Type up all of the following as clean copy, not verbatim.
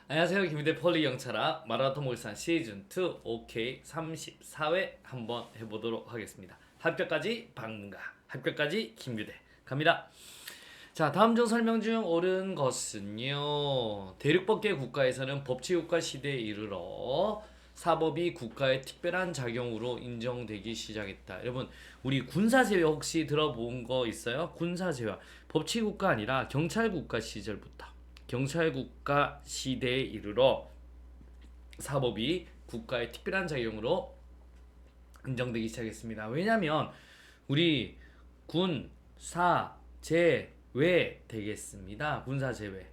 안녕하세요. 김희대 폴리경찰아 마라톤 몰산 시즌2 OK 34회 한번 해보도록 하겠습니다. 합격까지 박문가, 합격까지 김유대 갑니다. 자, 다음 중 설명 중 옳은 것은요. 대륙법계 국가에서는 법치국가 시대에 이르러 사법이 국가의 특별한 작용으로 인정되기 시작했다. 여러분, 우리 군사제외 혹시 들어본 거 있어요? 군사제외. 법치국가 아니라 경찰국가 시절부터 경찰국가 시대에 이르러 사법이 국가의 특별한 작용으로 인정되기 시작했습니다. 왜냐하면 우리 군, 사, 제, 외 되겠습니다. 군사 제외.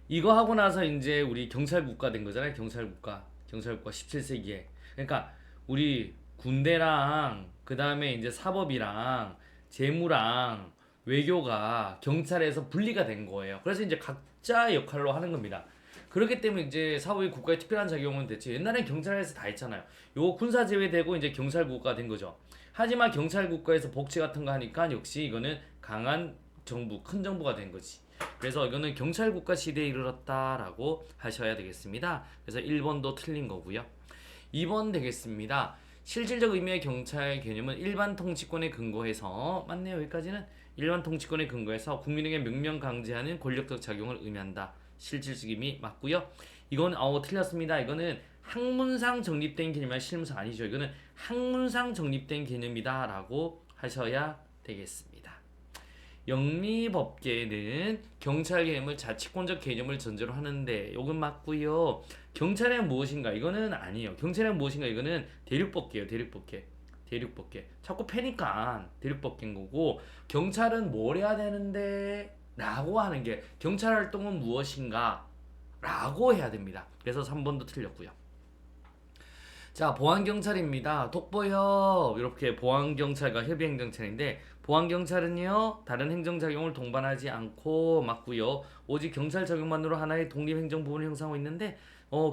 이거 하고 나서 이제 우리 경찰국가 된 거잖아요. 경찰국가 17세기에. 그러니까 우리 군대랑 그 다음에 이제 사법이랑 재무랑 외교가 경찰에서 분리가 된 거예요. 그래서 이제 각자 역할로 하는 겁니다. 그렇기 때문에 이제 사법이 국가의 특별한 작용은 대체 옛날엔 경찰에서 다 했잖아요. 요 군사 제외되고 이제 경찰국가 된 거죠. 하지만 경찰국가에서 복지 같은 거 하니까 역시 이거는 강한 정부, 큰 정부가 된 거지. 그래서 이거는 경찰국가 시대에 이르렀다라고 하셔야 되겠습니다. 그래서 1번도 틀린 거고요. 2번 되겠습니다. 실질적 의미의 경찰 개념은 일반 통치권에 근거해서 맞네요. 여기까지는 일반 통치권에 근거해서 국민에게 명령 강제하는 권력적 작용을 의미한다. 실질적 의미 맞고요. 이건 틀렸습니다. 이거는 학문상 정립된 개념이 실무상 아니죠. 이거는 학문상 정립된 개념이다라고 하셔야 되겠습니다. 영미법계는 경찰 개념을 자치권적 개념을 전제로 하는데 이건 맞고요. 경찰은 무엇인가? 이거는 아니에요. 경찰은 무엇인가? 이거는 대륙법계예요. 대륙법계. 자꾸 패니까 대륙법계인 거고 경찰은 뭘 해야 되는데? 라고 하는 게 경찰 활동은 무엇인가? 라고 해야 됩니다. 그래서 3번도 틀렸고요. 자, 보안경찰입니다. 독보협 이렇게 보안경찰과 협의행정처인데 보안경찰은요 다른 행정작용을 동반하지 않고 맞고요 오직 경찰 적용만으로 하나의 독립행정 부분을 형성하고 있는데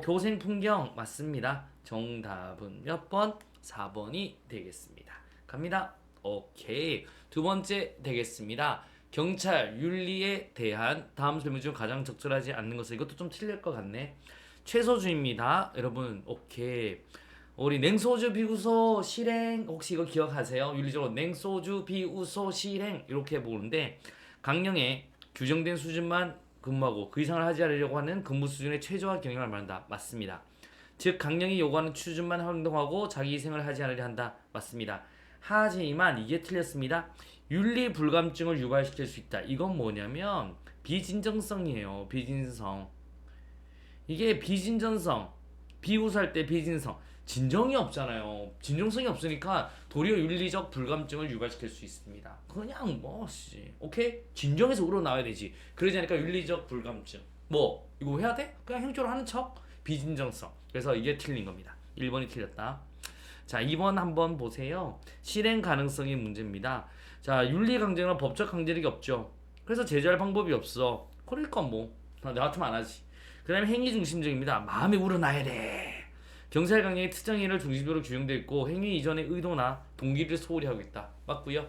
교생풍경 맞습니다. 정답은 몇 번? 4번이 되겠습니다. 갑니다. 오케이. 두 번째 되겠습니다. 경찰 윤리에 대한 다음 설명 중 가장 적절하지 않는 것은 이것도 좀 틀릴 것 같네. 최소주입니다. 여러분 오케이. 우리 냉소주 비우소 실행 혹시 이거 기억하세요? 윤리적으로 냉소주 비우소 실행 이렇게 보는데 강령에 규정된 수준만 근무하고 그 이상을 하지 않으려고 하는 근무 수준의 최저화 경영을 말한다. 맞습니다. 즉 강령이 요구하는 수준만 행동하고 자기 희생을 하지 않으려 한다. 맞습니다. 하지만 이게 틀렸습니다. 윤리 불감증을 유발시킬 수 있다. 이건 뭐냐면 비진정성이에요. 비진성. 이게 비진전성 비우수할 때 비진성 진정이 없잖아요. 진정성이 없으니까 도리어 윤리적 불감증을 유발시킬 수 있습니다. 그냥 오케이? 진정해서 우러나와야 되지. 그러지 않으니까 윤리적 불감증 이거 해야 돼? 그냥 행조를 하는 척 비진정성. 그래서 이게 틀린 겁니다. 1번이 틀렸다. 자, 2번 한번 보세요. 실행 가능성이 문제입니다. 자, 윤리 강제나 법적 강제력이 없죠. 그래서 제재할 방법이 없어. 그러니까 나 같으면 안 하지. 그 다음에 행위 중심적입니다. 마음이 우러나야 돼. 경찰 강령의 특정인을 중심으로 규정되어 있고 행위 이전의 의도나 동기를 소홀히 하고 있다. 맞고요.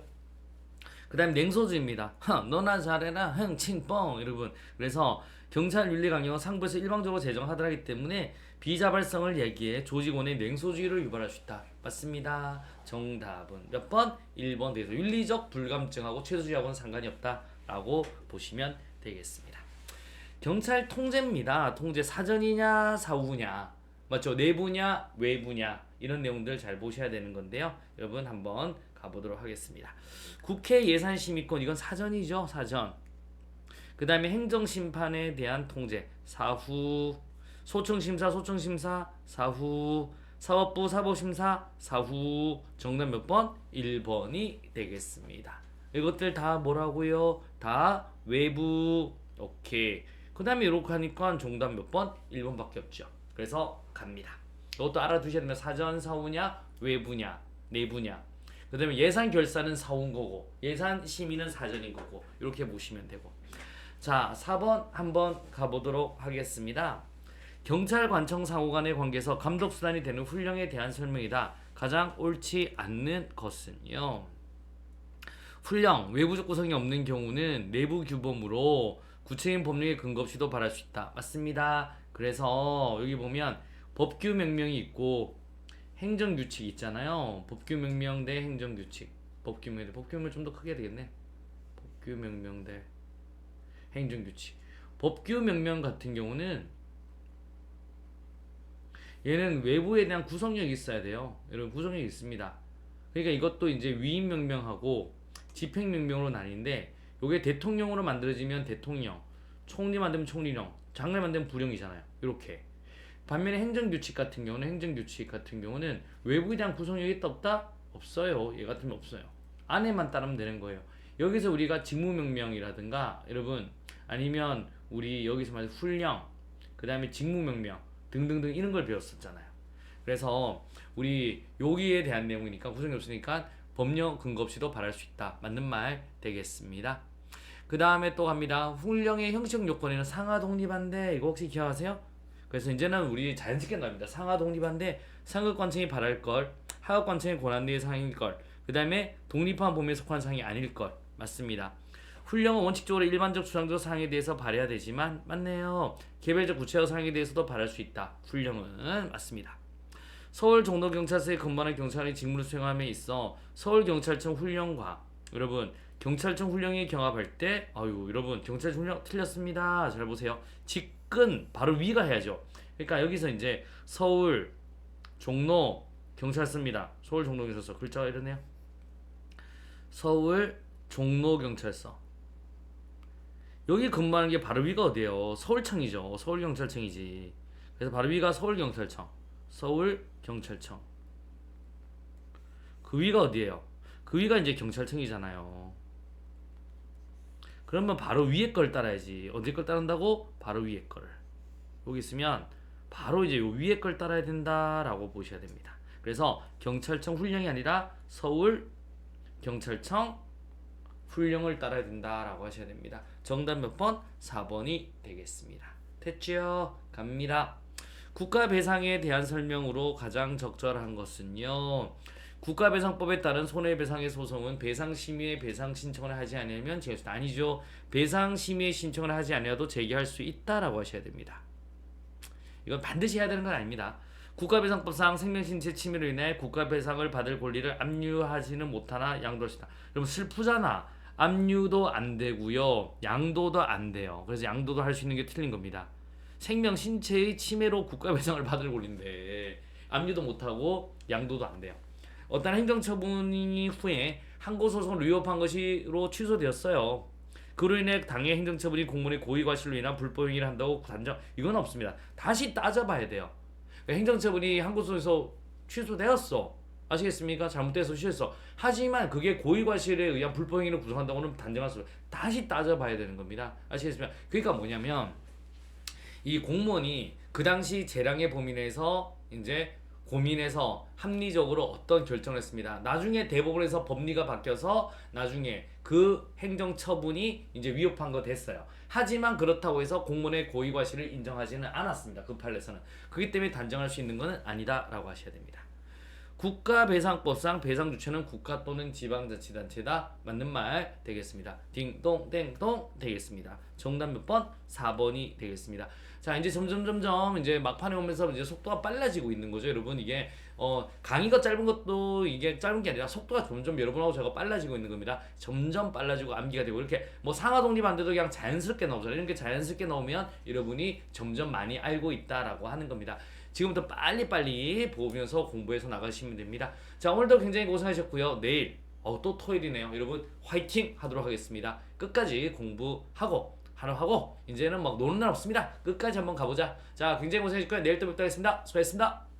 그 다음에 냉소주입니다. 너나 잘해라 흥칭뻥 여러분. 그래서 경찰 윤리 강령은 상부에서 일방적으로 제정하더라기 때문에 비자발성을 얘기해 조직원의 냉소주의를 유발할 수 있다. 맞습니다. 정답은 몇 번? 1번 돼서 윤리적 불감증하고 최소주의하고는 상관이 없다라고 보시면 되겠습니다. 경찰 통제입니다. 통제 사전이냐 사후냐 맞죠? 내부냐 외부냐 이런 내용들 잘 보셔야 되는 건데요. 여러분 한번 가보도록 하겠습니다. 국회 예산심의권 이건 사전이죠. 사전. 그 다음에 행정심판에 대한 통제 사후. 소청심사 사후. 사법부 사법심사 사후. 정답 몇 번? 1번이 되겠습니다. 이것들 다 뭐라고요? 다 외부. 오케이. 그 다음에 이렇게 하니까 정답 몇 번? 1번밖에 없죠. 그래서 갑니다. 이것도 알아두셔야 됩니다. 사전 사후냐 외부냐 내부냐. 그 다음에 예산 결산은 사후인 거고 예산 심의는 사전인 거고 이렇게 보시면 되고. 자, 4번 한번 가보도록 하겠습니다. 경찰관청 상호 간의 관계에서 감독수단이 되는 훈령에 대한 설명이다. 가장 옳지 않는 것은요. 훈령 외부적 구성이 없는 경우는 내부 규범으로 구체적인 법령의 근거 없이도 발할 수 있다. 맞습니다. 그래서 여기 보면 법규 명령이 있고 행정규칙 있잖아요. 법규 명령 대 행정규칙. 법규 명령 좀 더 크게 되겠네. 법규 명령 대 행정규칙. 법규 명령 같은 경우는 얘는 외부에 대한 구속력이 있어야 돼요. 여러분 구속력이 있습니다. 그러니까 이것도 이제 위임 명령하고 집행 명령으로 나뉘는데 요게 대통령으로 만들어지면 대통령, 총리 만들면 총리령, 장관 만들면 부령이잖아요. 이렇게. 반면에 행정규칙 같은 경우는 외부에 대한 구속력이 있다 없다? 없어요. 얘 같으면 없어요. 안에만 따르면 되는 거예요. 여기서 우리가 직무명령이라든가 여러분 아니면 우리 여기서 말하는 훈령, 그 다음에 직무명령 등등등 이런 걸 배웠었잖아요. 그래서 우리 여기에 대한 내용이니까 구성이 없으니까 법령 근거 없이도 발할 수 있다. 맞는 말 되겠습니다. 그 다음에 또 갑니다. 훈령의 형식 요건에는 상하 독립한데 이거 혹시 기억하세요? 그래서 이제는 우리 자연스럽게 나옵니다. 상하 독립한데 상급관청이 발할 걸, 하급관청의 권한대의 사항일 걸, 그 다음에 독립한 범위에 속한 사항이 아닐 걸. 맞습니다. 훈령은 원칙적으로 일반적 주장적 사항에 대해서 발해야 되지만 맞네요. 개별적 구체적 사항에 대해서도 발할 수 있다. 훈령은 맞습니다. 서울 종로경찰서에 근무하는 경찰의 직무를 수행함에 있어 서울경찰청 훈령과 여러분 경찰청 훈령이 경합할 때 여러분 경찰청 훈령 틀렸습니다. 잘 보세요. 직근 바로 위가 해야죠. 그러니까 여기서 이제 서울 종로 경찰서입니다. 서울 종로 경찰서 글자가 이러네요. 서울 종로 경찰서 여기 근무하는 게 바로 위가 어디예요? 서울청이죠. 서울경찰청이지. 그래서 바로 위가 서울경찰청. 서울경찰청. 그 위가 어디예요? 그 위가 이제 경찰청이잖아요. 그러면 바로 위에 걸 따라야지. 어디 걸 따른다고? 바로 위에 거를. 여기 있으면 바로 이제 요 위에 걸 따라야 된다라고 보셔야 됩니다. 그래서 경찰청 훈령이 아니라 서울경찰청 훈령을 따라야 된다라고 하셔야 됩니다. 정답 몇 번? 4번이 되겠습니다. 됐죠? 갑니다. 국가배상에 대한 설명으로 가장 적절한 것은요. 국가배상법에 따른 손해배상의 소송은 배상심의에 배상 신청을 하지 않으면 제기할 수 있다. 아니죠. 배상심의에 신청을 하지 않아도 제기할 수 있다라고 하셔야 됩니다. 이건 반드시 해야 되는 건 아닙니다. 국가배상법상 생명신체 침해로 인해 국가배상을 받을 권리를 압류하지는 못하나 양도할 수 있다. 여러분 슬프잖아. 압류도 안 되고요. 양도도 안 돼요. 그래서 양도도 할 수 있는 게 틀린 겁니다. 생명 신체의 침해로 국가배상을 받을 권리인데 압류도 못하고 양도도 안 돼요. 어떤 행정처분이 후에 항고소송을 위협한 것으로 취소되었어요. 그로 인해 당해 행정처분이 공무원의 고의과실로 인한 불법행위를 한다고 단정 이건 없습니다. 다시 따져봐야 돼요. 행정처분이 항고소송에서 취소되었어. 아시겠습니까? 잘못돼서 취소했어. 하지만 그게 고의과실에 의한 불법행위를 구성한다고는 단정할 수 없어요. 다시 따져봐야 되는 겁니다. 아시겠습니까? 그러니까 뭐냐면 이 공무원이 그 당시 재량의 범위 내에서 이제 고민해서 합리적으로 어떤 결정을 했습니다. 나중에 대법원에서 법리가 바뀌어서 나중에 그 행정처분이 이제 위협한 거 됐어요. 하지만 그렇다고 해서 공무원의 고의과실을 인정하지는 않았습니다. 그 판례에서는. 그렇기 때문에 단정할 수 있는 것은 아니다라고 하셔야 됩니다. 국가배상법상 배상 주체는 국가 또는 지방자치단체다. 맞는 말 되겠습니다. 딩동댕동 되겠습니다. 정답 몇 번? 4번이 되겠습니다. 자 이제 점점 이제 막판에 오면서 이제 속도가 빨라지고 있는 거죠, 여러분. 이게 강의가 짧은 것도 이게 짧은 게 아니라 속도가 점점 여러분하고 제가 빨라지고 있는 겁니다. 점점 빨라지고 암기가 되고 이렇게 뭐 상하 독립 안 돼도 그냥 자연스럽게 나오잖아요. 이렇게 자연스럽게 나오면 여러분이 점점 많이 알고 있다라고 하는 겁니다. 지금부터 빨리빨리 보면서 공부해서 나가시면 됩니다. 자 오늘도 굉장히 고생하셨고요. 내일 또 토요일이네요. 여러분 화이팅 하도록 하겠습니다. 끝까지 공부하고 이제는 막 노는 날 없습니다. 끝까지 한번 가보자. 자 굉장히 고생하셨고요. 내일 또 뵙도록 하겠습니다. 수고하셨습니다.